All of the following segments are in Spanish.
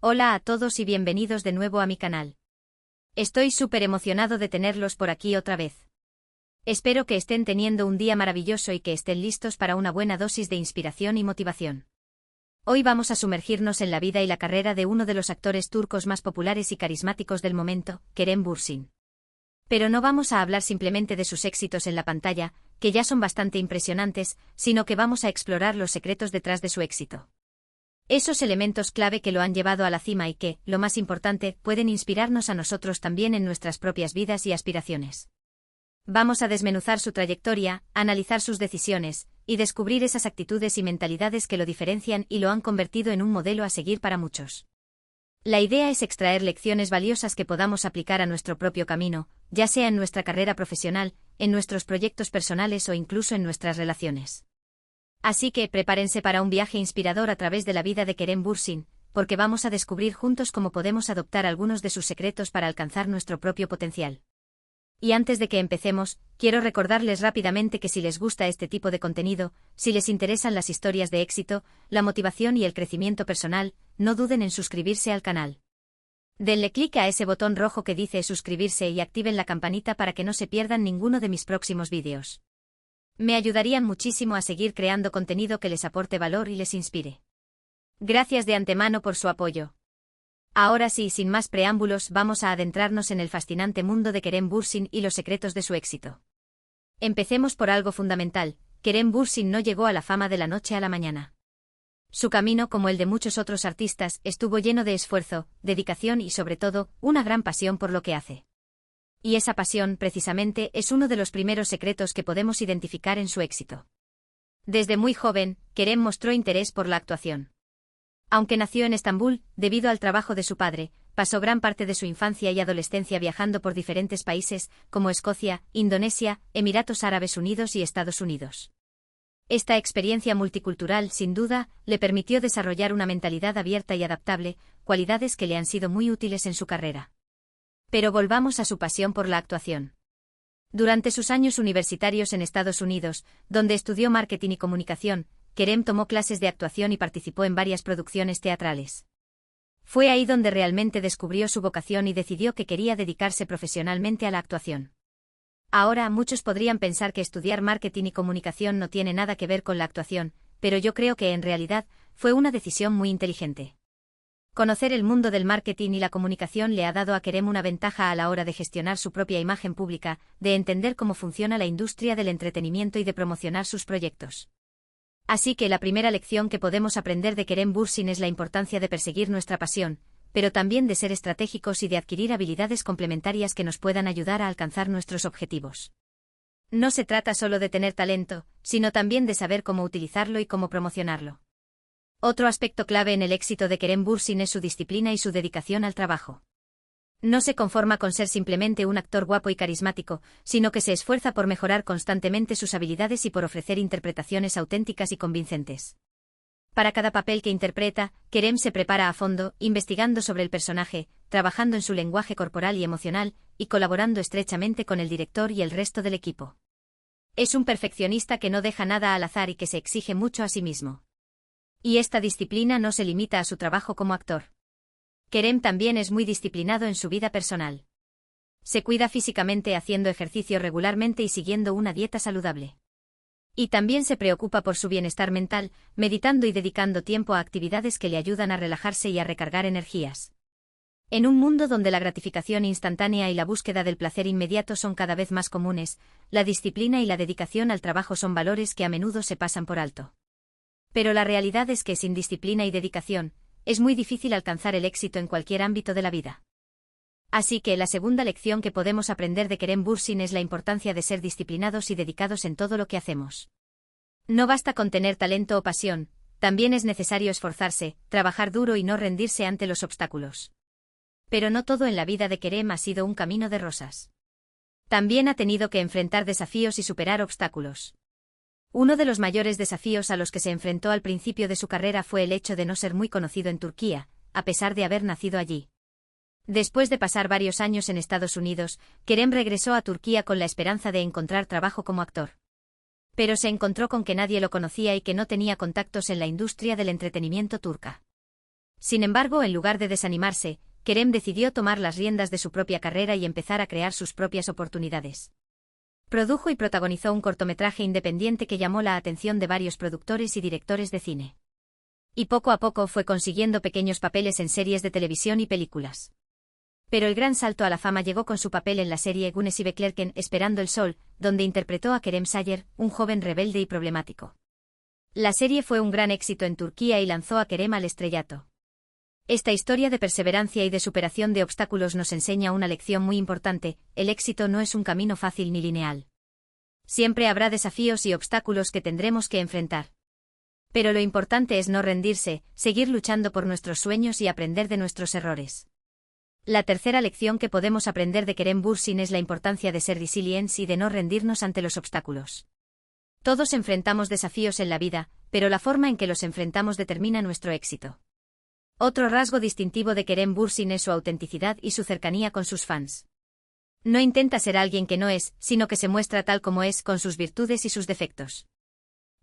Hola a todos y bienvenidos de nuevo a mi canal. Estoy súper emocionado de tenerlos por aquí otra vez. Espero que estén teniendo un día maravilloso y que estén listos para una buena dosis de inspiración y motivación. Hoy vamos a sumergirnos en la vida y la carrera de uno de los actores turcos más populares y carismáticos del momento, Kerem Bürsin. Pero no vamos a hablar simplemente de sus éxitos en la pantalla, que ya son bastante impresionantes, sino que vamos a explorar los secretos detrás de su éxito. Esos elementos clave que lo han llevado a la cima y que, lo más importante, pueden inspirarnos a nosotros también en nuestras propias vidas y aspiraciones. Vamos a desmenuzar su trayectoria, analizar sus decisiones, y descubrir esas actitudes y mentalidades que lo diferencian y lo han convertido en un modelo a seguir para muchos. La idea es extraer lecciones valiosas que podamos aplicar a nuestro propio camino, ya sea en nuestra carrera profesional, en nuestros proyectos personales o incluso en nuestras relaciones. Así que prepárense para un viaje inspirador a través de la vida de Kerem Bürsin, porque vamos a descubrir juntos cómo podemos adoptar algunos de sus secretos para alcanzar nuestro propio potencial. Y antes de que empecemos, quiero recordarles rápidamente que si les gusta este tipo de contenido, si les interesan las historias de éxito, la motivación y el crecimiento personal, no duden en suscribirse al canal. Denle clic a ese botón rojo que dice suscribirse y activen la campanita para que no se pierdan ninguno de mis próximos vídeos. Me ayudarían muchísimo a seguir creando contenido que les aporte valor y les inspire. Gracias de antemano por su apoyo. Ahora sí, sin más preámbulos, vamos a adentrarnos en el fascinante mundo de Kerem Bürsin y los secretos de su éxito. Empecemos por algo fundamental: Kerem Bürsin no llegó a la fama de la noche a la mañana. Su camino, como el de muchos otros artistas, estuvo lleno de esfuerzo, dedicación y, sobre todo, una gran pasión por lo que hace. Y esa pasión, precisamente, es uno de los primeros secretos que podemos identificar en su éxito. Desde muy joven, Kerem mostró interés por la actuación. Aunque nació en Estambul, debido al trabajo de su padre, pasó gran parte de su infancia y adolescencia viajando por diferentes países, como Escocia, Indonesia, Emiratos Árabes Unidos y Estados Unidos. Esta experiencia multicultural, sin duda, le permitió desarrollar una mentalidad abierta y adaptable, cualidades que le han sido muy útiles en su carrera. Pero volvamos a su pasión por la actuación. Durante sus años universitarios en Estados Unidos, donde estudió marketing y comunicación, Kerem tomó clases de actuación y participó en varias producciones teatrales. Fue ahí donde realmente descubrió su vocación y decidió que quería dedicarse profesionalmente a la actuación. Ahora, muchos podrían pensar que estudiar marketing y comunicación no tiene nada que ver con la actuación, pero yo creo que en realidad fue una decisión muy inteligente. Conocer el mundo del marketing y la comunicación le ha dado a Kerem una ventaja a la hora de gestionar su propia imagen pública, de entender cómo funciona la industria del entretenimiento y de promocionar sus proyectos. Así que la primera lección que podemos aprender de Kerem Bürsin es la importancia de perseguir nuestra pasión, pero también de ser estratégicos y de adquirir habilidades complementarias que nos puedan ayudar a alcanzar nuestros objetivos. No se trata solo de tener talento, sino también de saber cómo utilizarlo y cómo promocionarlo. Otro aspecto clave en el éxito de Kerem Bürsin es su disciplina y su dedicación al trabajo. No se conforma con ser simplemente un actor guapo y carismático, sino que se esfuerza por mejorar constantemente sus habilidades y por ofrecer interpretaciones auténticas y convincentes. Para cada papel que interpreta, Kerem se prepara a fondo, investigando sobre el personaje, trabajando en su lenguaje corporal y emocional, y colaborando estrechamente con el director y el resto del equipo. Es un perfeccionista que no deja nada al azar y que se exige mucho a sí mismo. Y esta disciplina no se limita a su trabajo como actor. Kerem también es muy disciplinado en su vida personal. Se cuida físicamente haciendo ejercicio regularmente y siguiendo una dieta saludable. Y también se preocupa por su bienestar mental, meditando y dedicando tiempo a actividades que le ayudan a relajarse y a recargar energías. En un mundo donde la gratificación instantánea y la búsqueda del placer inmediato son cada vez más comunes, la disciplina y la dedicación al trabajo son valores que a menudo se pasan por alto. Pero la realidad es que sin disciplina y dedicación, es muy difícil alcanzar el éxito en cualquier ámbito de la vida. Así que la segunda lección que podemos aprender de Kerem Bürsin es la importancia de ser disciplinados y dedicados en todo lo que hacemos. No basta con tener talento o pasión, también es necesario esforzarse, trabajar duro y no rendirse ante los obstáculos. Pero no todo en la vida de Kerem ha sido un camino de rosas. También ha tenido que enfrentar desafíos y superar obstáculos. Uno de los mayores desafíos a los que se enfrentó al principio de su carrera fue el hecho de no ser muy conocido en Turquía, a pesar de haber nacido allí. Después de pasar varios años en Estados Unidos, Kerem regresó a Turquía con la esperanza de encontrar trabajo como actor. Pero se encontró con que nadie lo conocía y que no tenía contactos en la industria del entretenimiento turca. Sin embargo, en lugar de desanimarse, Kerem decidió tomar las riendas de su propia carrera y empezar a crear sus propias oportunidades. Produjo y protagonizó un cortometraje independiente que llamó la atención de varios productores y directores de cine. Y poco a poco fue consiguiendo pequeños papeles en series de televisión y películas. Pero el gran salto a la fama llegó con su papel en la serie Güneş Beklerken Esperando el Sol, donde interpretó a Kerem Sayer, un joven rebelde y problemático. La serie fue un gran éxito en Turquía y lanzó a Kerem al estrellato. Esta historia de perseverancia y de superación de obstáculos nos enseña una lección muy importante: el éxito no es un camino fácil ni lineal. Siempre habrá desafíos y obstáculos que tendremos que enfrentar. Pero lo importante es no rendirse, seguir luchando por nuestros sueños y aprender de nuestros errores. La tercera lección que podemos aprender de Kerem Bürsin es la importancia de ser resilientes y de no rendirnos ante los obstáculos. Todos enfrentamos desafíos en la vida, pero la forma en que los enfrentamos determina nuestro éxito. Otro rasgo distintivo de Kerem Bürsin es su autenticidad y su cercanía con sus fans. No intenta ser alguien que no es, sino que se muestra tal como es, con sus virtudes y sus defectos.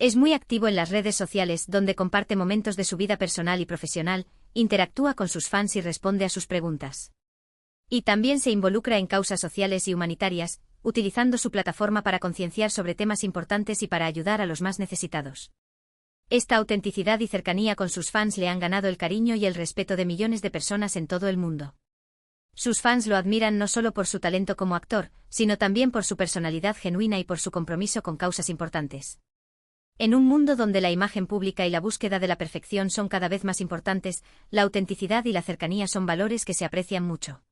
Es muy activo en las redes sociales, donde comparte momentos de su vida personal y profesional, interactúa con sus fans y responde a sus preguntas. Y también se involucra en causas sociales y humanitarias, utilizando su plataforma para concienciar sobre temas importantes y para ayudar a los más necesitados. Esta autenticidad y cercanía con sus fans le han ganado el cariño y el respeto de millones de personas en todo el mundo. Sus fans lo admiran no solo por su talento como actor, sino también por su personalidad genuina y por su compromiso con causas importantes. En un mundo donde la imagen pública y la búsqueda de la perfección son cada vez más importantes, la autenticidad y la cercanía son valores que se aprecian mucho.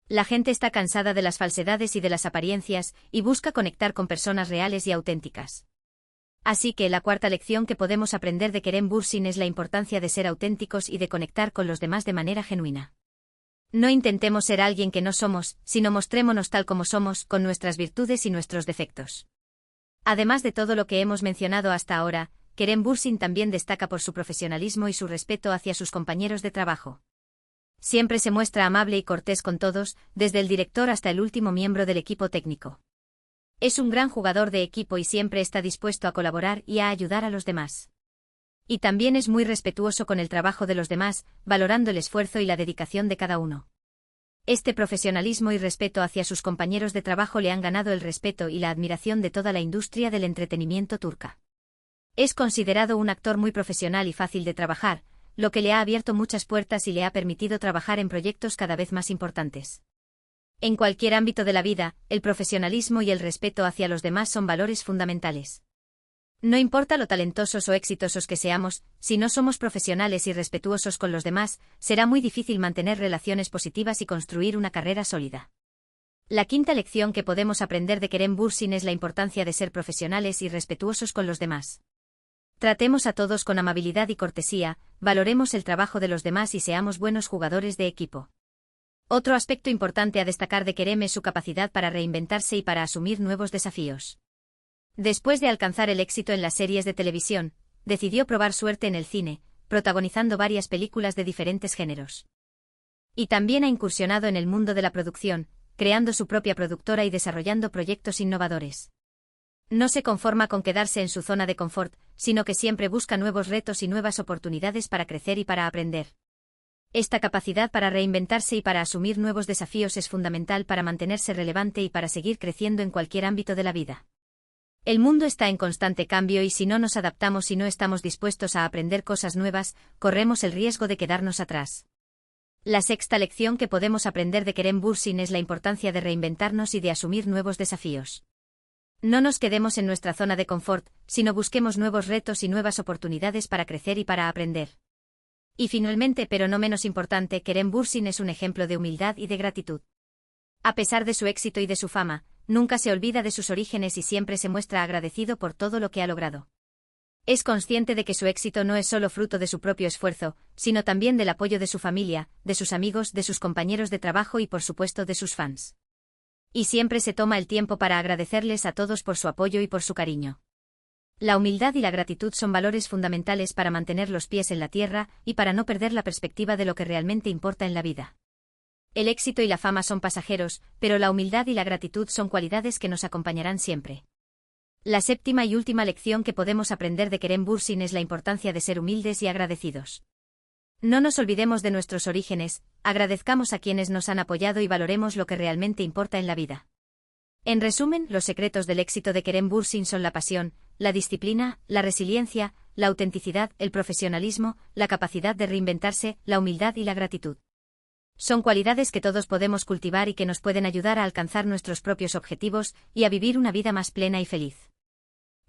La gente está cansada de las falsedades y de las apariencias, y busca conectar con personas reales y auténticas. Así que la cuarta lección que podemos aprender de Kerem Bürsin es la importancia de ser auténticos y de conectar con los demás de manera genuina. No intentemos ser alguien que no somos, sino mostrémonos tal como somos, con nuestras virtudes y nuestros defectos. Además de todo lo que hemos mencionado hasta ahora, Kerem Bürsin también destaca por su profesionalismo y su respeto hacia sus compañeros de trabajo. Siempre se muestra amable y cortés con todos, desde el director hasta el último miembro del equipo técnico. Es un gran jugador de equipo y siempre está dispuesto a colaborar y a ayudar a los demás. Y también es muy respetuoso con el trabajo de los demás, valorando el esfuerzo y la dedicación de cada uno. Este profesionalismo y respeto hacia sus compañeros de trabajo le han ganado el respeto y la admiración de toda la industria del entretenimiento turca. Es considerado un actor muy profesional y fácil de trabajar, lo que le ha abierto muchas puertas y le ha permitido trabajar en proyectos cada vez más importantes. En cualquier ámbito de la vida, el profesionalismo y el respeto hacia los demás son valores fundamentales. No importa lo talentosos o exitosos que seamos, si no somos profesionales y respetuosos con los demás, será muy difícil mantener relaciones positivas y construir una carrera sólida. La quinta lección que podemos aprender de Kerem Bürsin es la importancia de ser profesionales y respetuosos con los demás. Tratemos a todos con amabilidad y cortesía, valoremos el trabajo de los demás y seamos buenos jugadores de equipo. Otro aspecto importante a destacar de Kerem es su capacidad para reinventarse y para asumir nuevos desafíos. Después de alcanzar el éxito en las series de televisión, decidió probar suerte en el cine, protagonizando varias películas de diferentes géneros. Y también ha incursionado en el mundo de la producción, creando su propia productora y desarrollando proyectos innovadores. No se conforma con quedarse en su zona de confort, sino que siempre busca nuevos retos y nuevas oportunidades para crecer y para aprender. Esta capacidad para reinventarse y para asumir nuevos desafíos es fundamental para mantenerse relevante y para seguir creciendo en cualquier ámbito de la vida. El mundo está en constante cambio y si no nos adaptamos y no estamos dispuestos a aprender cosas nuevas, corremos el riesgo de quedarnos atrás. La sexta lección que podemos aprender de Kerem Bürsin es la importancia de reinventarnos y de asumir nuevos desafíos. No nos quedemos en nuestra zona de confort, sino busquemos nuevos retos y nuevas oportunidades para crecer y para aprender. Y finalmente, pero no menos importante, Kerem Bürsin es un ejemplo de humildad y de gratitud. A pesar de su éxito y de su fama, nunca se olvida de sus orígenes y siempre se muestra agradecido por todo lo que ha logrado. Es consciente de que su éxito no es solo fruto de su propio esfuerzo, sino también del apoyo de su familia, de sus amigos, de sus compañeros de trabajo y por supuesto de sus fans. Y siempre se toma el tiempo para agradecerles a todos por su apoyo y por su cariño. La humildad y la gratitud son valores fundamentales para mantener los pies en la tierra y para no perder la perspectiva de lo que realmente importa en la vida. El éxito y la fama son pasajeros, pero la humildad y la gratitud son cualidades que nos acompañarán siempre. La séptima y última lección que podemos aprender de Kerem Bürsin es la importancia de ser humildes y agradecidos. No nos olvidemos de nuestros orígenes, agradezcamos a quienes nos han apoyado y valoremos lo que realmente importa en la vida. En resumen, los secretos del éxito de Kerem Bürsin son la pasión, la disciplina, la resiliencia, la autenticidad, el profesionalismo, la capacidad de reinventarse, la humildad y la gratitud. Son cualidades que todos podemos cultivar y que nos pueden ayudar a alcanzar nuestros propios objetivos y a vivir una vida más plena y feliz.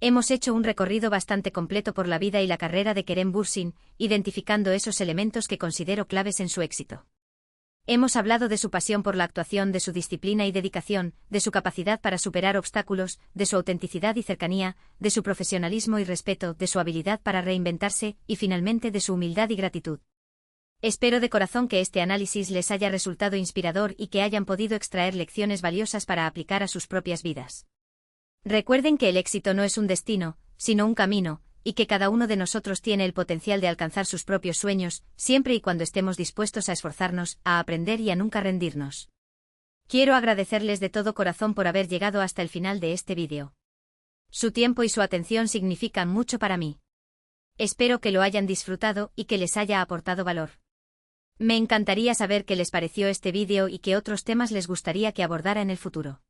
Hemos hecho un recorrido bastante completo por la vida y la carrera de Kerem Bürsin, identificando esos elementos que considero claves en su éxito. Hemos hablado de su pasión por la actuación, de su disciplina y dedicación, de su capacidad para superar obstáculos, de su autenticidad y cercanía, de su profesionalismo y respeto, de su habilidad para reinventarse y finalmente de su humildad y gratitud. Espero de corazón que este análisis les haya resultado inspirador y que hayan podido extraer lecciones valiosas para aplicar a sus propias vidas. Recuerden que el éxito no es un destino, sino un camino, y que cada uno de nosotros tiene el potencial de alcanzar sus propios sueños, siempre y cuando estemos dispuestos a esforzarnos, a aprender y a nunca rendirnos. Quiero agradecerles de todo corazón por haber llegado hasta el final de este vídeo. Su tiempo y su atención significan mucho para mí. Espero que lo hayan disfrutado y que les haya aportado valor. Me encantaría saber qué les pareció este vídeo y qué otros temas les gustaría que abordara en el futuro.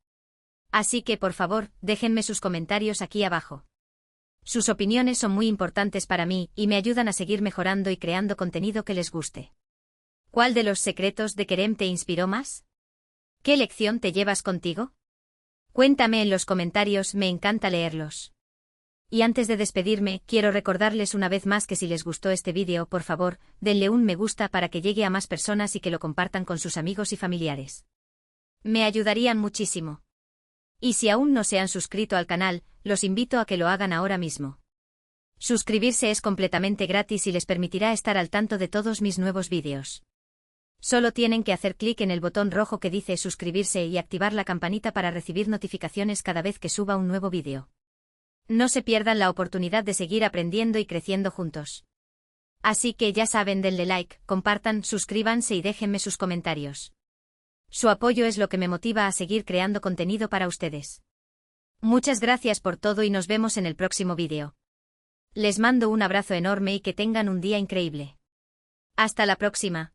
Así que por favor, déjenme sus comentarios aquí abajo. Sus opiniones son muy importantes para mí y me ayudan a seguir mejorando y creando contenido que les guste. ¿Cuál de los secretos de Kerem te inspiró más? ¿Qué lección te llevas contigo? Cuéntame en los comentarios, me encanta leerlos. Y antes de despedirme, quiero recordarles una vez más que si les gustó este vídeo, por favor, denle un me gusta para que llegue a más personas y que lo compartan con sus amigos y familiares. Me ayudarían muchísimo. Y si aún no se han suscrito al canal, los invito a que lo hagan ahora mismo. Suscribirse es completamente gratis y les permitirá estar al tanto de todos mis nuevos vídeos. Solo tienen que hacer clic en el botón rojo que dice suscribirse y activar la campanita para recibir notificaciones cada vez que suba un nuevo vídeo. No se pierdan la oportunidad de seguir aprendiendo y creciendo juntos. Así que ya saben, denle like, compartan, suscríbanse y déjenme sus comentarios. Su apoyo es lo que me motiva a seguir creando contenido para ustedes. Muchas gracias por todo y nos vemos en el próximo vídeo. Les mando un abrazo enorme y que tengan un día increíble. Hasta la próxima.